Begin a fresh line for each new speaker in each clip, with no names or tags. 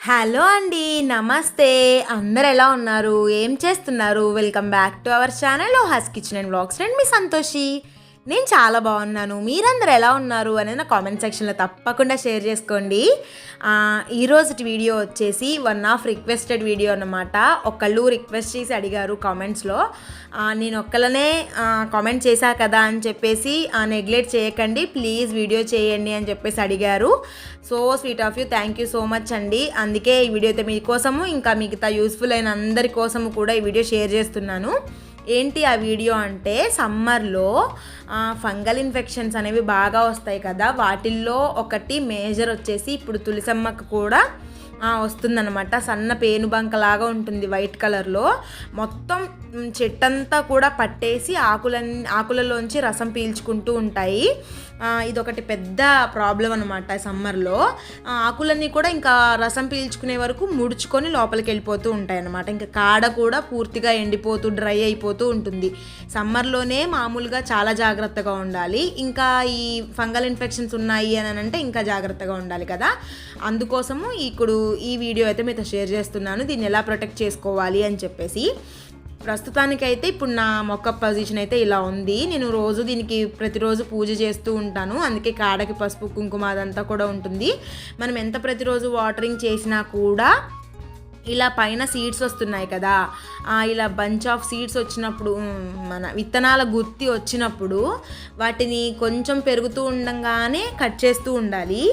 Hello అండి, నమస్తే. అందరు ఎలా ఉన్నారు? ఏం చేస్తున్నారు? Welcome back to our channel ఓహాస్ కిచెన్ అండ్ వ్లాగ్స్. నేను మీ సంతోషి. నేను చాలా బాగున్నాను. మీరందరూ ఎలా ఉన్నారు అనేది నా కామెంట్ సెక్షన్లో తప్పకుండా షేర్ చేసుకోండి. ఈరోజు వీడియో వచ్చేసి వన్ ఆఫ్ రిక్వెస్టెడ్ వీడియో అన్నమాట. ఒకళ్ళు రిక్వెస్ట్ చేసి అడిగారు కామెంట్స్లో. నేను ఒక్కలనే కామెంట్ చేశా కదా అని చెప్పేసి నెగ్లెక్ట్ చేయకండి, ప్లీజ్ వీడియో చేయండి అని చెప్పేసి అడిగారు. So sweet of you, thank you so much అండి. అందుకే ఈ వీడియో అయితే మీకోసము ఇంకా మిగతా యూస్ఫుల్ అయిన అందరి కోసము కూడా ఈ వీడియో షేర్ చేస్తున్నాను. ఏంటి ఆ వీడియో అంటే, సమ్మర్లో ఫంగల్ ఇన్ఫెక్షన్స్ అనేవి బాగా వస్తాయి కదా, వాటిల్లో ఒకటి మేజర్ వచ్చేసి ఇప్పుడు తులసమ్మకు కూడా వస్తుందన్నమాట. సన్న పేనుబంకలాగా ఉంటుంది వైట్ కలర్లో. మొత్తం చెట్టంతా కూడా పట్టేసి ఆకులలోంచి రసం పీల్చుకుంటూ ఉంటాయి. ఇదొకటి పెద్ద ప్రాబ్లం అనమాట సమ్మర్లో. ఆకులన్నీ కూడా ఇంకా రసం పీల్చుకునే వరకు ముడుచుకొని లోపలికి వెళ్ళిపోతూ ఉంటాయి అన్నమాట. ఇంకా కాడ కూడా పూర్తిగా ఎండిపోతూ డ్రై అయిపోతూ ఉంటుంది. సమ్మర్లోనే మామూలుగా చాలా జాగ్రత్తగా ఉండాలి. ఇంకా ఈ ఫంగల్ ఇన్ఫెక్షన్స్ ఉన్నాయి అని అంటే ఇంకా జాగ్రత్తగా ఉండాలి కదా. అందుకోసము ఇప్పుడు ఈ వీడియో అయితే మీతో షేర్ చేస్తున్నాను, దీన్ని ఎలా ప్రొటెక్ట్ చేసుకోవాలి అని చెప్పేసి. ప్రస్తుతానికైతే ఇప్పుడు నా మొక్క పొజిషన్ అయితే ఇలా ఉంది. నేను దీనికి ప్రతిరోజు పూజ చేస్తూ ఉంటాను. అందుకే కాడకి పసుపు కుంకుమ అదంతా కూడా ఉంటుంది. మనం ఎంత ప్రతిరోజు వాటరింగ్ చేసినా కూడా ఇలా పైన సీడ్స్ వస్తున్నాయి కదా, ఇలా బంచ్ ఆఫ్ సీడ్స్ వచ్చినప్పుడు, మన విత్తనాల గుత్తి వచ్చినప్పుడు వాటిని కొంచెం పెరుగుతూ ఉండగానే కట్ చేస్తూ ఉండాలి.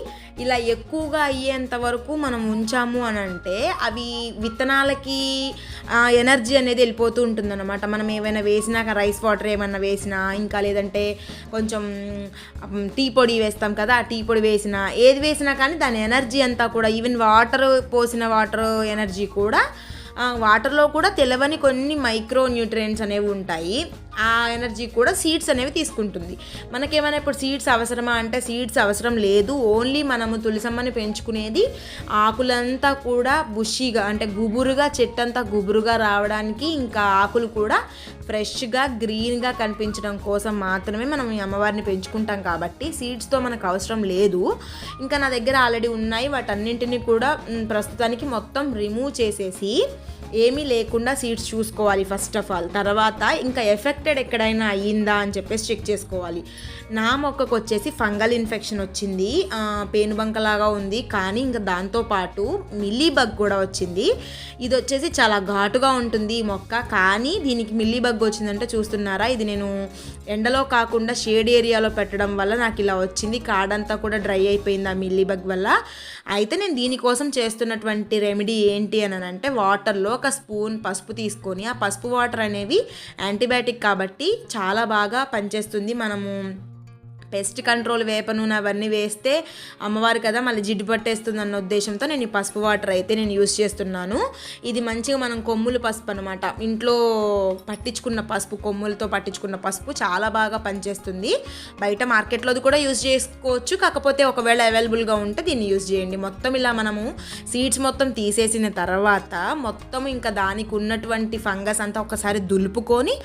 ఇలా ఎక్కువగా అయ్యేంత వరకు మనం ఉంచాము అని అంటే అవి విత్తనాలకి ఎనర్జీ అనేది వెళ్ళిపోతూ ఉంటుందన్నమాట. మనం ఏమైనా వేసినాక రైస్ వాటర్ ఏమన్నా వేసినా, ఇంకా లేదంటే కొంచెం టీ పొడి వేస్తాం కదా, ఆ టీ పొడి వేసినా, ఏది వేసినా కానీ దాని ఎనర్జీ అంతా కూడా, ఈవెన్ పోసిన వాటర్ ఎనర్జీ కూడా, వాటర్లో కూడా తెలవని కొన్ని మైక్రో న్యూట్రియంట్స్ అనేవి ఉంటాయి. ఆ ఎనర్జీ కూడా సీడ్స్ అనేవి తీసుకుంటుంది. మనకేమైనా ఇప్పుడు సీడ్స్ అవసరమా అంటే సీడ్స్ అవసరం లేదు. ఓన్లీ మనము తులసమ్మని పెంచుకునేది ఆకులంతా కూడా బుషీగా, అంటే గుబురుగా, చెట్టంతా గుబురుగా రావడానికి, ఇంకా ఆకులు కూడా ఫ్రెష్గా గ్రీన్గా కనిపించడం కోసం మాత్రమే మనం ఈ అమ్మవారిని పెంచుకుంటాం. కాబట్టి సీడ్స్తో మనకు అవసరం లేదు. ఇంకా నా దగ్గర ఆల్రెడీ ఉన్నాయి. వాటన్నింటినీ కూడా ప్రస్తుతానికి మొత్తం రిమూవ్ చేసేసి ఏమీ లేకుండా సీడ్స్ చూసుకోవాలి ఫస్ట్ ఆఫ్ ఆల్. తర్వాత ఇంకా ఎఫెక్టెడ్ ఎక్కడైనా అయ్యిందా అని చెప్పేసి చెక్ చేసుకోవాలి. నా మొక్కకు వచ్చేసి ఫంగల్ ఇన్ఫెక్షన్ వచ్చింది, పేనుబంకలాగా ఉంది. కానీ ఇంకా దాంతోపాటు మిల్లీబగ్ కూడా వచ్చింది. ఇది వచ్చేసి చాలా ఘాటుగా ఉంటుంది ఈ మొక్క. కానీ దీనికి మిల్లీబగ్ వచ్చిందంటే చూస్తున్నారా, ఇది నేను ఎండలో కాకుండా షేడ్ ఏరియాలో పెట్టడం వల్ల నాకు ఇలా వచ్చింది. కాడంతా కూడా డ్రై అయిపోయింది ఆ మిల్లీబగ్ వల్ల. అయితే నేను దీనికోసం చేస్తున్నటువంటి రెమెడీ ఏంటి అని అంటే, వాటర్లో ఒక స్పూన్ పసుపు తీసుకొని, ఆ పసుపు వాటర్ అనేవి యాంటీబయాటిక్ కాబట్టి చాలా బాగా పనిచేస్తుంది. మనము పెస్ట్ కంట్రోల్, వేప నూనె అవన్నీ వేస్తే అమ్మవారు కదా మళ్ళీ జిడ్డు పట్టేస్తుంది అన్న ఉద్దేశంతో నేను ఈ పసుపు వాటర్ అయితే నేను యూస్ చేస్తున్నాను. ఇది మంచిగా మనం కొమ్ములు పసుపు అనమాట, ఇంట్లో పట్టించుకున్న పసుపు, కొమ్ములతో పట్టించుకున్న పసుపు చాలా బాగా పనిచేస్తుంది. బయట మార్కెట్లోది కూడా యూజ్ చేసుకోవచ్చు, కాకపోతే ఒకవేళ అవైలబుల్గా ఉంటే దీన్ని యూజ్ చేయండి. మొత్తం ఇలా మనము సీడ్స్ మొత్తం తీసేసిన తర్వాత మొత్తం ఇంకా దానికి ఉన్నటువంటి ఫంగస్ అంతా ఒకసారి దులుపుకొని,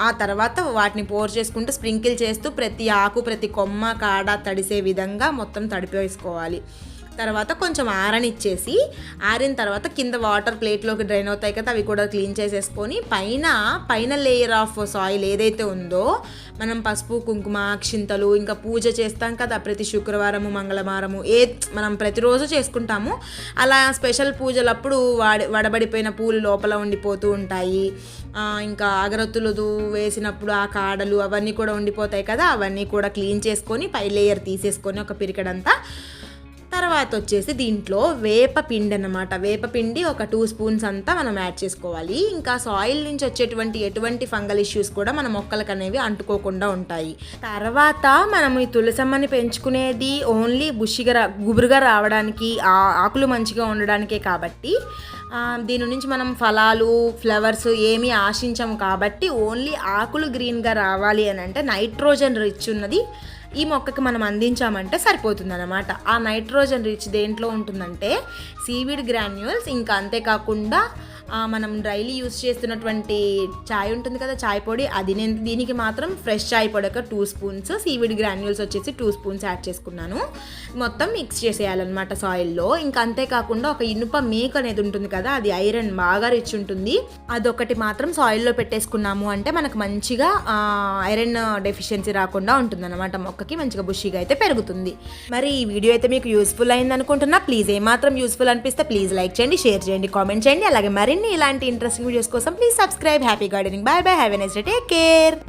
ఆ తర్వాత వాటిని పోర్ చేసుకుంటూ స్ప్రింకిల్ చేస్తూ ప్రతి ఆకు, ప్రతి కొమ్మ, కాడ తడిసే విధంగా మొత్తం తడిపేసుకోవాలి. తర్వాత కొంచెం ఆరనిచ్చేసి, ఆరిన తర్వాత కింద వాటర్ ప్లేట్లోకి డ్రైన్ అవుతాయి కదా, అవి కూడా క్లీన్ చేసేసుకొని పైన లేయర్ ఆఫ్ సాయిల్ ఏదైతే ఉందో, మనం పసుపు కుంకుమ అక్షింతలు ఇంకా పూజ చేస్తాం కదా ప్రతి శుక్రవారము మంగళవారము, మనం ప్రతిరోజు చేసుకుంటాము. అలా స్పెషల్ పూజలప్పుడు వడబడిపోయిన పూలు లోపల ఉండిపోతూ ఉంటాయి. ఇంకా అగరత్తులు వేసినప్పుడు ఆ కాడలు అవన్నీ కూడా ఉండిపోతాయి కదా, అవన్నీ కూడా క్లీన్ చేసుకొని పై లేయర్ తీసేసుకొని ఒక పిరికడంతా. తర్వాత వచ్చేసి దీంట్లో వేపపిండి అన్నమాట, వేపపిండి ఒక 2 స్పూన్స్ అంతా మనం యాడ్ చేసుకోవాలి. ఇంకా సాయిల్ నుంచి వచ్చేటువంటి ఎటువంటి ఫంగల్ ఇష్యూస్ కూడా మన మొక్కలకు అనేవి అంటుకోకుండా ఉంటాయి. తర్వాత మనం ఈ తులసమ్మని పెంచుకునేది ఓన్లీ గుబురుగా రావడానికి, ఆకులు మంచిగా ఉండడానికే కాబట్టి దీని నుంచి మనం ఫలాలు, ఫ్లవర్స్ ఏమీ ఆశించము. కాబట్టి ఓన్లీ ఆకులు గ్రీన్గా రావాలి అని అంటే నైట్రోజన్ రిచ్ ఉన్నది ఈ మొక్కకి మనం అందించామంటే సరిపోతుందన్నమాట. ఆ నైట్రోజన్ రిచ్ దేంట్లో ఉంటుందంటే సీవీడ్ గ్రాన్యూల్స్, ఇంకా అంతేకాకుండా మనం డైలీ యూస్ చేస్తున్నటువంటి చాయ్ ఉంటుంది కదా, చాయ్ పొడి, అది నేను దీనికి మాత్రం ఫ్రెష్ చాయ్ పొడి ఒక 2 స్పూన్స్, సీవిడ్ గ్రాన్యూల్స్ వచ్చేసి 2 స్పూన్స్ యాడ్ చేసుకున్నాను. మొత్తం మిక్స్ చేసేయాలన్నమాట సాయిల్లో. ఇంకా అంతేకాకుండా ఒక ఇనుప మేక్ అనేది ఉంటుంది కదా, అది ఐరన్ బాగా రిచ్ ఉంటుంది, అదొకటి మాత్రం సాయిల్లో పెట్టేసుకున్నాము అంటే మనకు మంచిగా ఐరన్ డెఫిషియన్సీ రాకుండా ఉంటుందన్నమాట. మొక్కకి మంచిగా బుషిగా అయితే పెరుగుతుంది. మరి ఈ వీడియో అయితే మీకు యూస్ఫుల్ అయింది అనుకుంటున్నా. ప్లీజ్ ఏమాత్రం యూస్ఫుల్ అనిపిస్తే ప్లీజ్ లైక్ చేయండి, షేర్ చేయండి, కామెంట్ చేయండి. అలాగే మరిన్ని ఇలాంటి ఇంట్రెస్టింగ్ వీడియోస్ కోసం please subscribe. Happy gardening. By by. Have a nice day. Take care.